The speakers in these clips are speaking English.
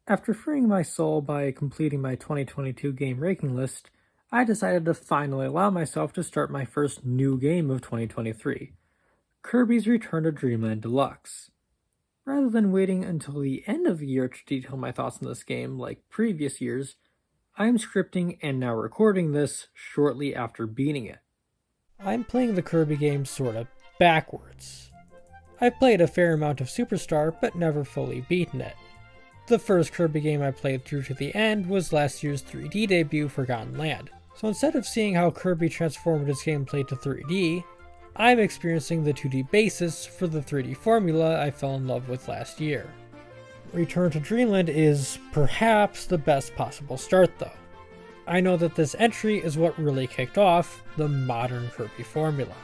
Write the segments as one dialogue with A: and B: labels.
A: After freeing my soul by completing my 2022 game ranking list, I decided to finally allow myself to start my first new game of 2023, Kirby's Return to Dreamland Deluxe. Rather than waiting until the end of the year to detail my thoughts on this game like previous years, I am scripting and now recording this shortly after beating it. I'm playing the Kirby game sorta backwards. I've played a fair amount of Superstar, but never fully beaten it. The first Kirby game I played through to the end was last year's 3D debut, Forgotten Land. So instead of seeing how Kirby transformed its gameplay to 3D, I'm experiencing the 2D basis for the 3D formula I fell in love with last year. Return to Dreamland is perhaps the best possible start though. I know that this entry is what really kicked off the modern Kirby formula.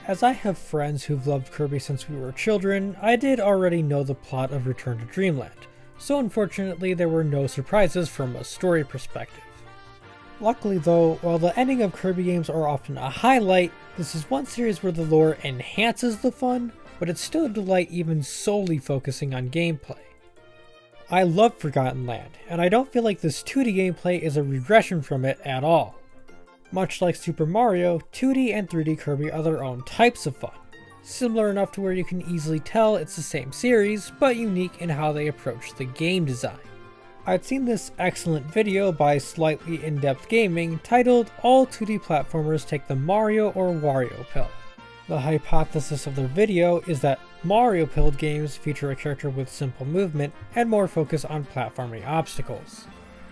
A: As I have friends who've loved Kirby since we were children, I did already know the plot of Return to Dreamland, so unfortunately there were no surprises from a story perspective. Luckily though, while the ending of Kirby games are often a highlight, this is one series where the lore enhances the fun, but it's still a delight even solely focusing on gameplay. I love Forgotten Land, and I don't feel like this 2D gameplay is a regression from it at all. Much like Super Mario, 2D and 3D Kirby are their own types of fun, similar enough to where you can easily tell it's the same series, but unique in how they approach the game design. I'd seen this excellent video by Slightly In-Depth Gaming titled All 2D Platformers Take the Mario or Wario Pill. The hypothesis of their video is that Mario-pilled games feature a character with simple movement and more focus on platforming obstacles.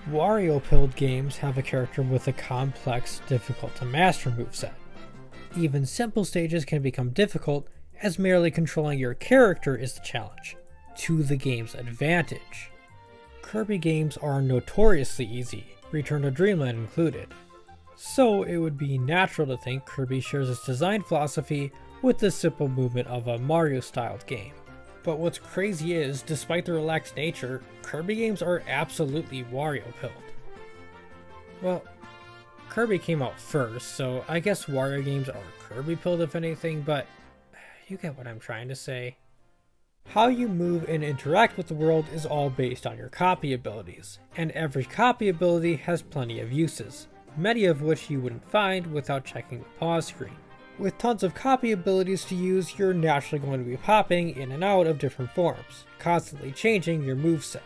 A: Wario-pilled games have a character with a complex, difficult-to-master moveset. Even simple stages can become difficult, as merely controlling your character is the challenge, to the game's advantage. Kirby games are notoriously easy, Return to Dreamland included. So it would be natural to think Kirby shares its design philosophy with the simple movement of a Mario-styled game. But what's crazy is, despite the relaxed nature, Kirby games are absolutely Wario-pilled. Well, Kirby came out first, so I guess Wario games are Kirby-pilled if anything, but you get what I'm trying to say. How you move and interact with the world is all based on your copy abilities, and every copy ability has plenty of uses, many of which you wouldn't find without checking the pause screen. With tons of copy abilities to use, you're naturally going to be popping in and out of different forms, constantly changing your moveset.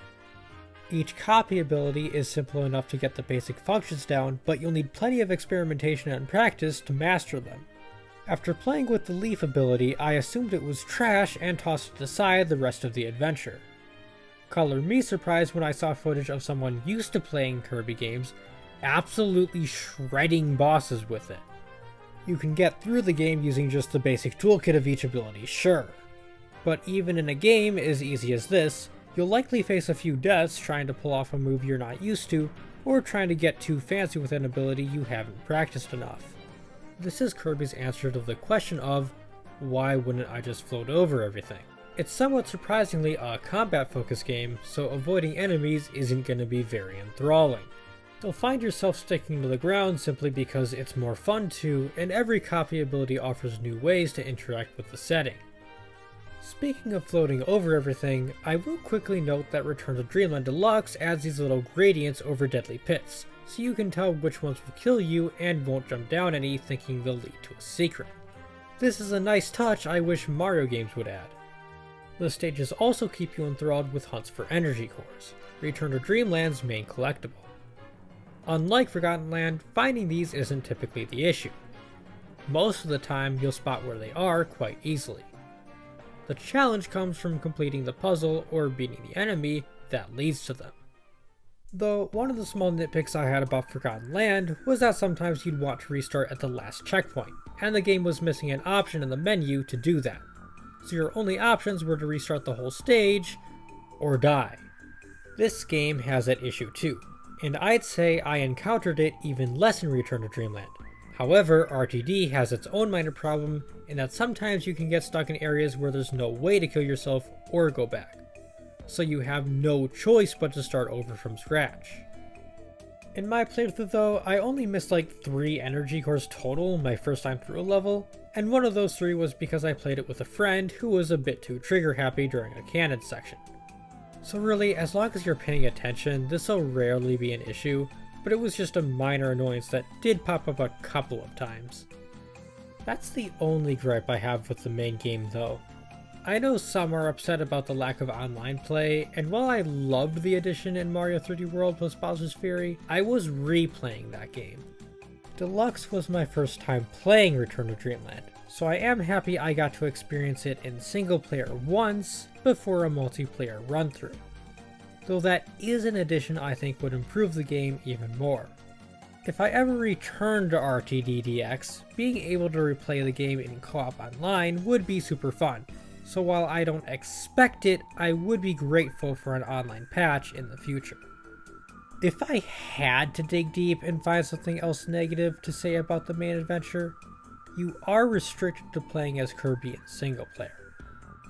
A: Each copy ability is simple enough to get the basic functions down, but you'll need plenty of experimentation and practice to master them. After playing with the Leaf ability, I assumed it was trash and tossed it aside the rest of the adventure. Color me surprised when I saw footage of someone used to playing Kirby games absolutely shredding bosses with it. You can get through the game using just the basic toolkit of each ability, sure. But even in a game as easy as this, you'll likely face a few deaths trying to pull off a move you're not used to, or trying to get too fancy with an ability you haven't practiced enough. This is Kirby's answer to the question of, why wouldn't I just float over everything? It's somewhat surprisingly a combat-focused game, so avoiding enemies isn't going to be very enthralling. You'll find yourself sticking to the ground simply because it's more fun to, and every copy ability offers new ways to interact with the setting. Speaking of floating over everything, I will quickly note that Return to Dreamland Deluxe adds these little gradients over deadly pits, so you can tell which ones will kill you and won't jump down any thinking they'll lead to a secret. This is a nice touch I wish Mario games would add. The stages also keep you enthralled with hunts for energy cores, Return to Dreamland's main collectible. Unlike Forgotten Land, finding these isn't typically the issue. Most of the time, you'll spot where they are quite easily. The challenge comes from completing the puzzle or beating the enemy that leads to them. Though, one of the small nitpicks I had about Forgotten Land was that sometimes you'd want to restart at the last checkpoint, and the game was missing an option in the menu to do that. So your only options were to restart the whole stage, or die. This game has that issue too, and I'd say I encountered it even less in Return to Dreamland. However, RTD has its own minor problem in that sometimes you can get stuck in areas where there's no way to kill yourself or go back, so you have no choice but to start over from scratch. In my playthrough though, I only missed like 3 energy cores total my first time through a level, and one of those 3 was because I played it with a friend who was a bit too trigger happy during a cannon section. So really, as long as you're paying attention, this will rarely be an issue, but it was just a minor annoyance that did pop up a couple of times. That's the only gripe I have with the main game though. I know some are upset about the lack of online play, and while I loved the addition in Mario 3D World plus Bowser's Fury, I was replaying that game. Deluxe was my first time playing Return to Dreamland, so I am happy I got to experience it in single player once before a multiplayer run through. Though that is an addition I think would improve the game even more. If I ever return to RTDDX, being able to replay the game in co-op online would be super fun. So while I don't expect it, I would be grateful for an online patch in the future. If I had to dig deep and find something else negative to say about the main adventure, you are restricted to playing as Kirby in single player.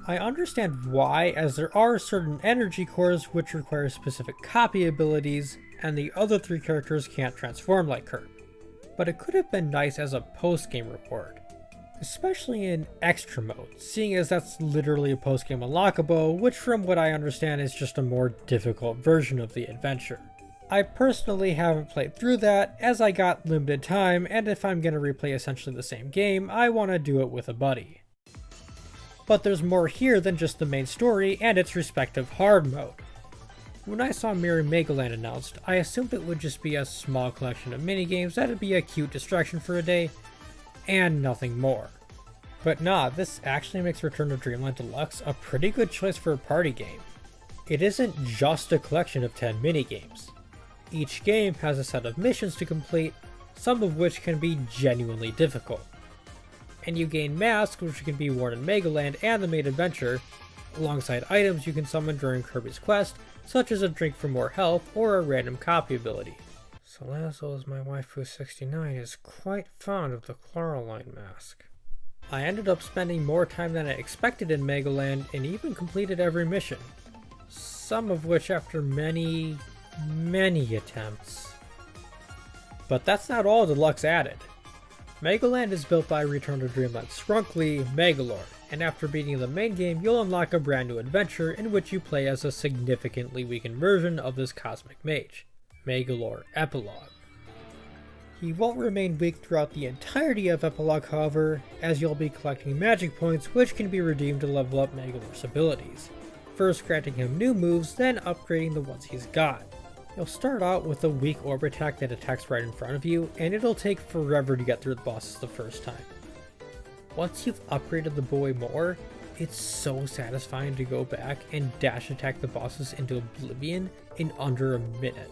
A: I understand why, as there are certain energy cores which require specific copy abilities, and the other 3 characters can't transform like Kirby. But it could have been nice as a post-game reward. Especially in Extra mode, seeing as that's literally a post-game unlockable, which from what I understand is just a more difficult version of the adventure. I personally haven't played through that, as I got limited time, and if I'm gonna replay essentially the same game, I wanna do it with a buddy. But there's more here than just the main story and its respective hard mode. When I saw Mirror Megaland announced, I assumed it would just be a small collection of minigames that'd be a cute distraction for a day, and nothing more. But nah, this actually makes Return to Dreamland Deluxe a pretty good choice for a party game. It isn't just a collection of 10 minigames. Each game has a set of missions to complete, some of which can be genuinely difficult. And you gain masks which can be worn in Megaland and the main adventure, alongside items you can summon during Kirby's quest, such as a drink for more health or a random copy ability. Salazzle, my waifu 69, is quite fond of the Coraline mask. I ended up spending more time than I expected in Megaland and even completed every mission. Some of which after many attempts. But that's not all Deluxe added. Megaland is built by Return to Dreamland's Sprunkly, Megalore, and after beating the main game you'll unlock a brand new adventure in which you play as a significantly weakened version of this cosmic mage. Megalore Epilogue. He won't remain weak throughout the entirety of Epilogue however, as you'll be collecting magic points which can be redeemed to level up Megalore's abilities. First granting him new moves, then upgrading the ones he's got. You'll start out with a weak orb attack that attacks right in front of you, and it'll take forever to get through the bosses the first time. Once you've upgraded the boy more, it's so satisfying to go back and dash attack the bosses into oblivion in under a minute.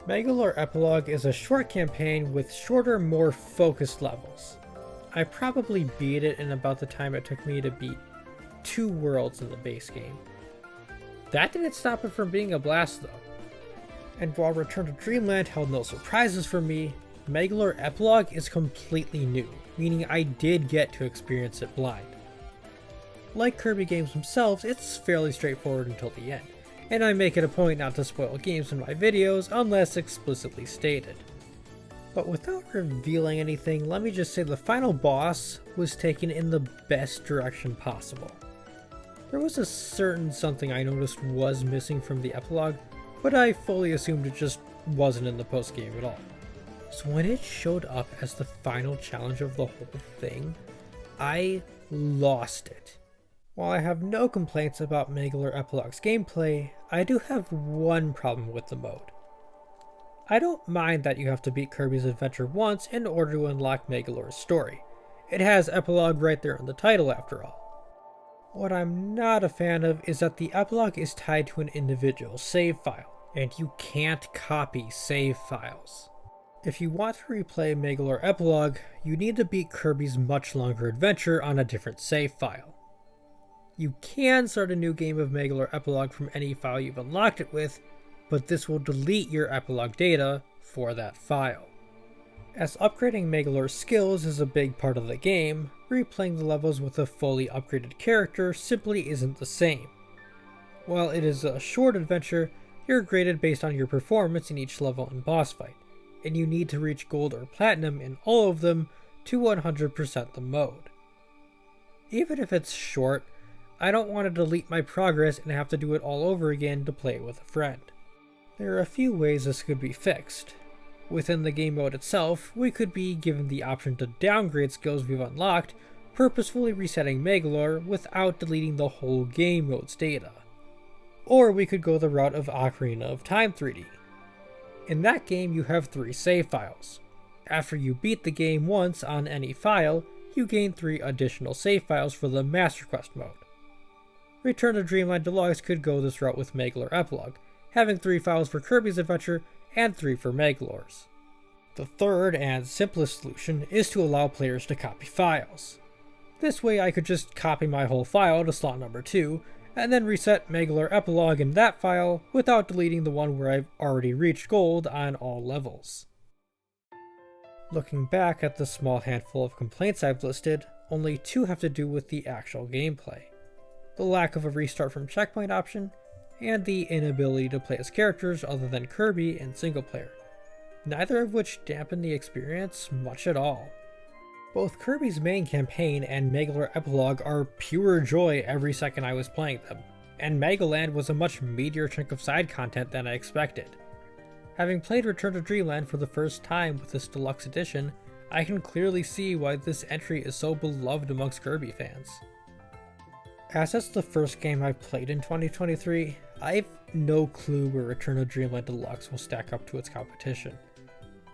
A: Megalore Epilogue is a short campaign with shorter, more focused levels. I probably beat it in about the time it took me to beat 2 worlds in the base game. That didn't stop it from being a blast though. And while Return to Dreamland held no surprises for me, Megalore Epilogue is completely new, meaning I did get to experience it blind. Like Kirby games themselves, it's fairly straightforward until the end, and I make it a point not to spoil games in my videos unless explicitly stated. But without revealing anything, let me just say the final boss was taken in the best direction possible. There was a certain something I noticed was missing from the epilogue, but I fully assumed it just wasn't in the post-game at all. So when it showed up as the final challenge of the whole thing, I lost it. While I have no complaints about Megalore Epilogue's gameplay, I do have one problem with the mode. I don't mind that you have to beat Kirby's adventure once in order to unlock Megalore's story. It has Epilogue right there in the title after all. What I'm not a fan of is that the epilogue is tied to an individual save file, and you can't copy save files. If you want to replay Megalore Epilogue, you need to beat Kirby's much longer adventure on a different save file. You can start a new game of Megalore Epilogue from any file you've unlocked it with, but this will delete your epilogue data for that file. As upgrading Megalore's skills is a big part of the game, replaying the levels with a fully upgraded character simply isn't the same. While it is a short adventure, you're graded based on your performance in each level and boss fight, and you need to reach gold or platinum in all of them to 100% the mode. Even if it's short, I don't want to delete my progress and have to do it all over again to play with a friend. There are a few ways this could be fixed. Within the game mode itself, we could be given the option to downgrade skills we've unlocked, purposefully resetting Magolor without deleting the whole game mode's data. Or we could go the route of Ocarina of Time 3D. In that game, you have 3 save files. After you beat the game once on any file, you gain 3 additional save files for the Master Quest mode. Return to Dreamland Deluxe could go this route with Magolor Epilogue, having 3 files for Kirby's Adventure and 3 for Magolor's. The third and simplest solution is to allow players to copy files. This way I could just copy my whole file to slot number 2, and then reset Magolor Epilogue in that file without deleting the one where I've already reached gold on all levels. Looking back at the small handful of complaints I've listed, only 2 have to do with the actual gameplay. The lack of a restart from checkpoint option, and the inability to play as characters other than Kirby in single player, neither of which dampen the experience much at all. Both Kirby's main campaign and Magolor Epilogue are pure joy every second I was playing them, and Magoland was a much meatier chunk of side content than I expected. Having played Return to Dreamland for the first time with this deluxe edition, I can clearly see why this entry is so beloved amongst Kirby fans. As it's the first game I've played in 2023, I have no clue where Return to Dreamland Deluxe will stack up to its competition.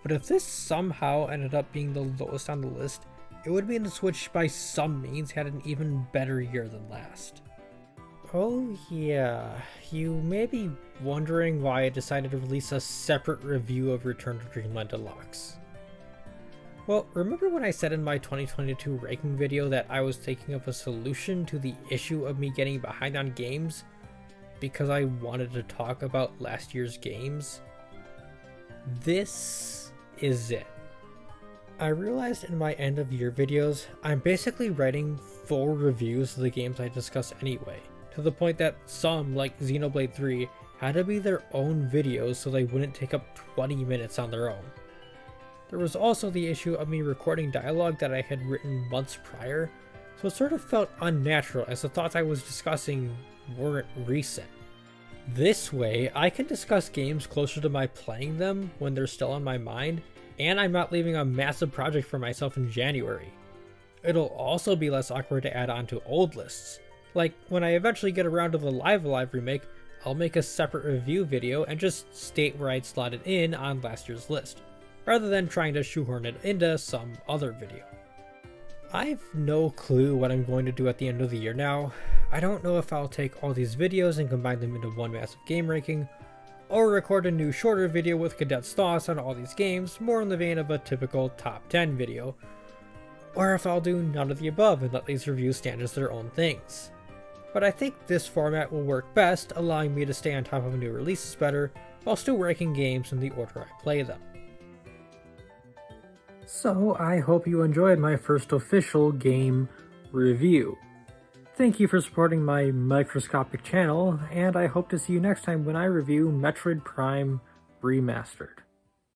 A: But if this somehow ended up being the lowest on the list, it would mean the Switch by some means had an even better year than last. Oh yeah, you may be wondering why I decided to release a separate review of Return to Dreamland Deluxe. Well, remember when I said in my 2022 ranking video that I was thinking of a solution to the issue of me getting behind on games because I wanted to talk about last year's games? This is it. I realized in my end of year videos, I'm basically writing full reviews of the games I discuss anyway, to the point that some, like Xenoblade 3, had to be their own videos so they wouldn't take up 20 minutes on their own. There was also the issue of me recording dialogue that I had written months prior, so it sort of felt unnatural as the thoughts I was discussing weren't recent. This way, I can discuss games closer to my playing them when they're still on my mind, and I'm not leaving a massive project for myself in January. It'll also be less awkward to add on to old lists. Like, when I eventually get around to the Live Alive remake, I'll make a separate review video and just state where I'd slot it in on last year's list, rather than trying to shoehorn it into some other video. I've no clue what I'm going to do at the end of the year now. I don't know if I'll take all these videos and combine them into one massive game ranking, or record a new shorter video with condensed thoughts on all these games, more in the vein of a typical top 10 video, or if I'll do none of the above and let these reviews stand as their own things. But I think this format will work best, allowing me to stay on top of new releases better, while still ranking games in the order I play them. So I hope you enjoyed my first official game review. Thank you for supporting my microscopic channel, and I hope to see you next time when I review Metroid Prime Remastered.